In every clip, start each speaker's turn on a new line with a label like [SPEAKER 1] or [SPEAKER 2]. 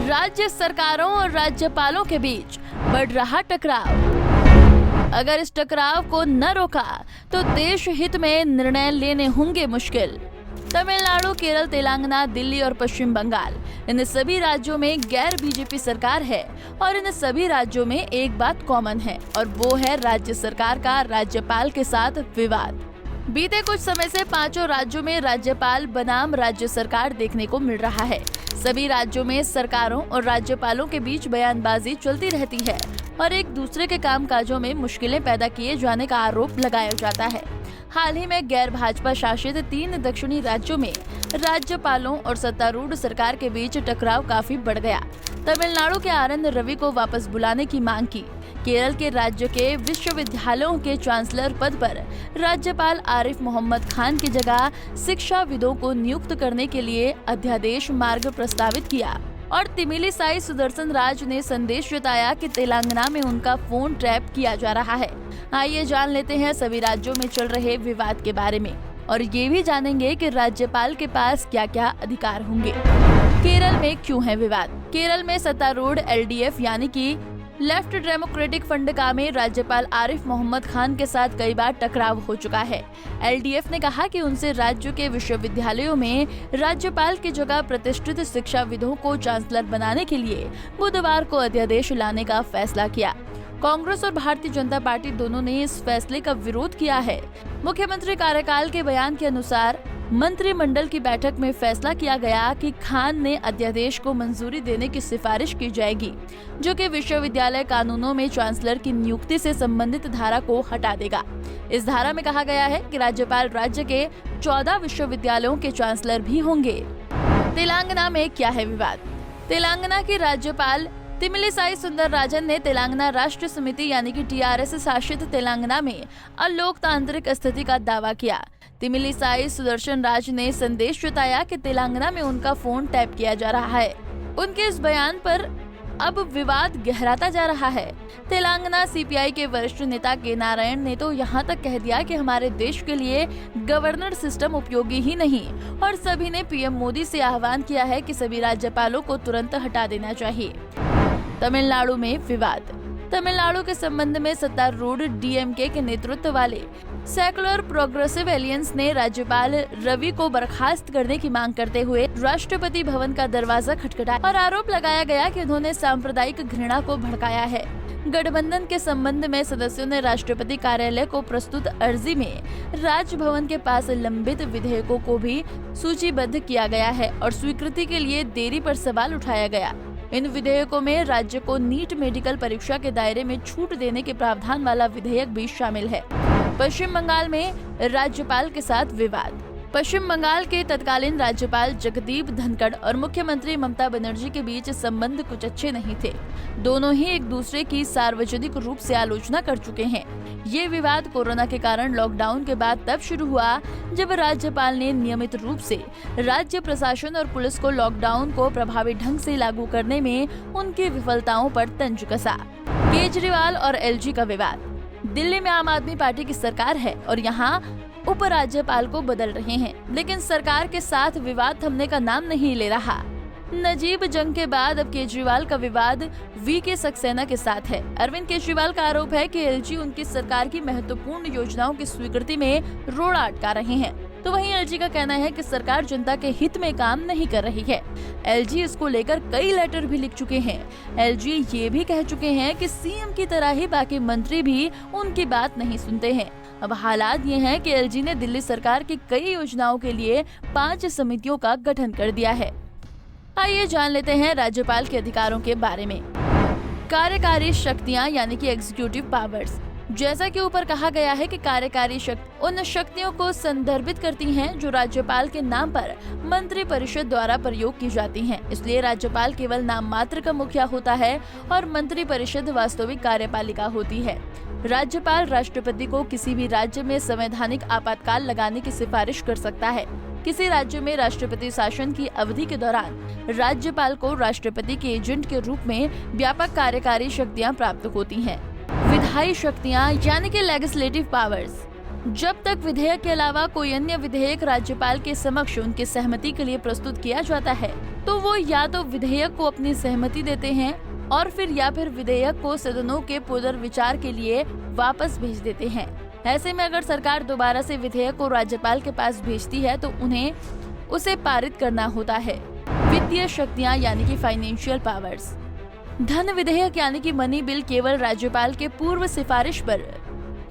[SPEAKER 1] राज्य सरकारों और राज्यपालों के बीच बढ़ रहा टकराव। अगर इस टकराव को न रोका तो देश हित में निर्णय लेने होंगे मुश्किल। तमिलनाडु, केरल, तेलंगाना, दिल्ली और पश्चिम बंगाल, इन सभी राज्यों में गैर बीजेपी सरकार है और इन सभी राज्यों में एक बात कॉमन है और वो है राज्य सरकार का राज्यपाल के साथ विवाद। बीते कुछ समय से पांचों राज्यों में राज्यपाल बनाम राज्य सरकार देखने को मिल रहा है। सभी राज्यों में सरकारों और राज्यपालों के बीच बयानबाजी चलती रहती है और एक दूसरे के कामकाजों में मुश्किलें पैदा किए जाने का आरोप लगाया जाता है। हाल ही में गैर भाजपा शासित 3 दक्षिणी राज्यों में राज्यपालों और सत्तारूढ़ सरकार के बीच टकराव काफी बढ़ गया। तमिलनाडु के आर एन रवि को वापस बुलाने की मांग की। केरल के राज्य के विश्वविद्यालयों के चांसलर पद पर राज्यपाल आरिफ मोहम्मद खान की जगह शिक्षाविदों को नियुक्त करने के लिए अध्यादेश मार्ग प्रस्तावित किया और तिमिलीसाई सुदर्शन राज ने संदेश जताया कि तेलंगाना में उनका फोन ट्रैप किया जा रहा है। आइए जान लेते हैं सभी राज्यों में चल रहे विवाद के बारे में और ये भी जानेंगे कि राज्यपाल के पास क्या क्या अधिकार होंगे। केरल में क्यों है विवाद? केरल में सत्तारूढ़ LDF यानी कि लेफ्ट डेमोक्रेटिक फ्रंट का में राज्यपाल आरिफ मोहम्मद खान के साथ कई बार टकराव हो चुका है। LDF ने कहा कि उनसे राज्य के विश्वविद्यालयों में राज्यपाल की जगह प्रतिष्ठित शिक्षाविदों को चांसलर बनाने के लिए बुधवार को अध्यादेश लाने का फैसला किया। कांग्रेस और भारतीय जनता पार्टी दोनों ने इस फैसले का विरोध किया है। मुख्यमंत्री कार्यकाल के बयान के अनुसार मंत्रिमंडल की बैठक में फैसला किया गया कि खान ने अध्यादेश को मंजूरी देने की सिफारिश की जाएगी, जो कि विश्वविद्यालय कानूनों में चांसलर की नियुक्ति से संबंधित धारा को हटा देगा। इस धारा में कहा गया है कि राज्यपाल राज्य के 14 विश्वविद्यालयों के चांसलर भी होंगे। तेलंगाना में क्या है विवाद? तेलंगाना के राज्यपाल तिमिलीसाई सुंदरराजन ने तेलंगाना राष्ट्र समिति यानी कि TRS शासित तेलंगाना में अलोकतांत्रिक स्थिति का दावा किया। तिमिलीसाई सुदर्शन राज ने संदेश जताया कि तेलंगाना में उनका फोन टैप किया जा रहा है। उनके इस बयान पर अब विवाद गहराता जा रहा है। तेलंगाना CPI के वरिष्ठ नेता के नारायण ने तो यहाँ तक कह दिया कि हमारे देश के लिए गवर्नर सिस्टम उपयोगी ही नहीं और सभी ने PM मोदी से आह्वान किया है कि सभी राज्यपालों को तुरंत हटा देना चाहिए। तमिलनाडु में विवाद। तमिलनाडु के संबंध में सत्तारूढ़ DMK के नेतृत्व वाले सेकुलर प्रोग्रेसिव एलियंस ने राज्यपाल रवि को बर्खास्त करने की मांग करते हुए राष्ट्रपति भवन का दरवाजा खटखटाया और आरोप लगाया गया कि उन्होंने सांप्रदायिक घृणा को भड़काया है। गठबंधन के संबंध में सदस्यों ने राष्ट्रपति कार्यालय को प्रस्तुत अर्जी में राजभवन के पास लंबित विधेयकों को भी सूचीबद्ध किया गया है और स्वीकृति के लिए देरी पर सवाल उठाया गया। इन विधेयकों में राज्य को नीट मेडिकल परीक्षा के दायरे में छूट देने के प्रावधान वाला विधेयक भी शामिल है। पश्चिम बंगाल में राज्यपाल के साथ विवाद। पश्चिम बंगाल के तत्कालीन राज्यपाल जगदीप धनखड़ और मुख्यमंत्री ममता बनर्जी के बीच संबंध कुछ अच्छे नहीं थे। दोनों ही एक दूसरे की सार्वजनिक रूप से आलोचना कर चुके हैं। ये विवाद कोरोना के कारण लॉकडाउन के बाद तब शुरू हुआ जब राज्यपाल ने नियमित रूप से राज्य प्रशासन और पुलिस को लॉकडाउन को प्रभावी ढंग से लागू करने में उनकी विफलताओं पर तंज कसा। केजरीवाल और LG का विवाद। दिल्ली में आम आदमी पार्टी की सरकार है और यहाँ उपराज्यपाल को बदल रहे हैं, लेकिन सरकार के साथ विवाद थमने का नाम नहीं ले रहा। नजीब जंग के बाद अब केजरीवाल का विवाद VK सक्सेना के साथ है। अरविंद केजरीवाल का आरोप है कि LG उनकी सरकार की महत्वपूर्ण योजनाओं की स्वीकृति में रोड़ा अटका रहे हैं, तो वहीं LG का कहना है कि सरकार जनता के हित में काम नहीं कर रही है। LG इसको लेकर कई लेटर भी लिख चुके हैं। LG ये भी कह चुके हैं कि CM की तरह ही बाकी मंत्री भी उनकी बात नहीं सुनते हैं। अब हालात ये हैं कि LG ने दिल्ली सरकार की कई योजनाओं के लिए 5 समितियों का गठन कर दिया है। आइए जान लेते हैं राज्यपाल के अधिकारों के बारे में। कार्यकारी शक्तियां यानी कि एग्जीक्यूटिव पावर्स। जैसा कि ऊपर कहा गया है कि कार्यकारी शक्ति उन शक्तियों को संदर्भित करती हैं जो राज्यपाल के नाम पर मंत्री परिषद द्वारा प्रयोग की जाती हैं। इसलिए राज्यपाल केवल नाम मात्र का मुखिया होता है और मंत्री परिषद वास्तविक कार्यपालिका होती है। राज्यपाल राष्ट्रपति को किसी भी राज्य में संवैधानिक आपातकाल लगाने की सिफारिश कर सकता है। किसी राज्य में राष्ट्रपति शासन की अवधि के दौरान राज्यपाल को राष्ट्रपति के एजेंट के रूप में व्यापक कार्यकारी शक्तियां प्राप्त होती हैं। विधायी शक्तियां यानी कि लेजिस्लेटिव पावर्स। जब तक विधेयक के अलावा कोई अन्य विधेयक राज्यपाल के समक्ष उनकी सहमति के लिए प्रस्तुत किया जाता है तो वो या तो विधेयक को अपनी सहमति देते हैं और फिर विधेयक को सदनों के पुनर्विचार के लिए वापस भेज देते हैं। ऐसे में अगर सरकार दोबारा से विधेयक को राज्यपाल के पास भेजती है तो उन्हें उसे पारित करना होता है। वित्तीय शक्तियाँ यानी कि फाइनेंशियल पावर्स। धन विधेयक यानी कि मनी बिल केवल राज्यपाल के पूर्व सिफारिश पर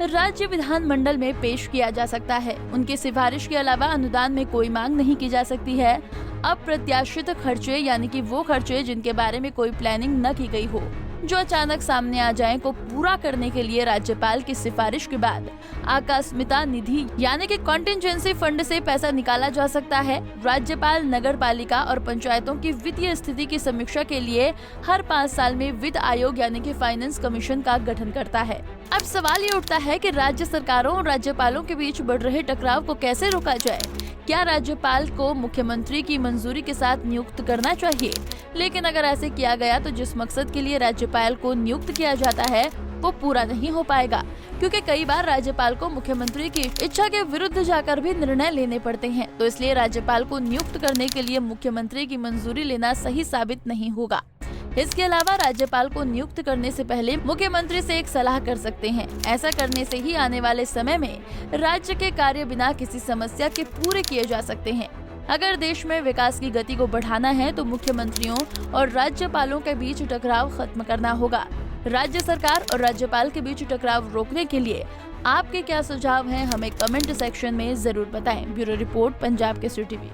[SPEAKER 1] राज्य विधानमंडल में पेश किया जा सकता है। उनकी सिफारिश के अलावा अनुदान में कोई मांग नहीं की जा सकती है। अप्रत्याशित खर्चे यानी कि वो खर्चे जिनके बारे में कोई प्लानिंग न की गई हो, जो अचानक सामने आ जाएं, को पूरा करने के लिए राज्यपाल की सिफारिश के बाद आकस्मिकता निधि यानी कि कॉन्टिजेंसी फंड से पैसा निकाला जा सकता है। राज्यपाल नगर पालिका और पंचायतों की वित्तीय स्थिति की समीक्षा के लिए हर 5 साल में वित्त आयोग यानी कि फाइनेंस कमीशन का गठन करता है। अब सवाल ये उठता है कि राज्य सरकारों और राज्यपालों के बीच बढ़ रहे टकराव को कैसे रोका जाए। क्या राज्यपाल को मुख्यमंत्री की मंजूरी के साथ नियुक्त करना चाहिए? लेकिन अगर ऐसे किया गया तो जिस मकसद के लिए राज्यपाल को नियुक्त किया जाता है वो पूरा नहीं हो पाएगा, क्योंकि कई बार राज्यपाल को मुख्यमंत्री की इच्छा के विरुद्ध जाकर भी निर्णय लेने पड़ते हैं। तो इसलिए राज्यपाल को नियुक्त करने के लिए मुख्यमंत्री की मंजूरी लेना सही साबित नहीं होगा। इसके अलावा राज्यपाल को नियुक्त करने से पहले मुख्यमंत्री से एक सलाह कर सकते हैं। ऐसा करने से ही आने वाले समय में राज्य के कार्य बिना किसी समस्या के पूरे किए जा सकते हैं। अगर देश में विकास की गति को बढ़ाना है तो मुख्यमंत्रियों और राज्यपालों के बीच टकराव खत्म करना होगा। राज्य सरकार और राज्यपाल के बीच टकराव रोकने के लिए आपके क्या सुझाव हैं, हमें कमेंट सेक्शन में जरूर बताएं। Bureau report, Punjab Kesari TV.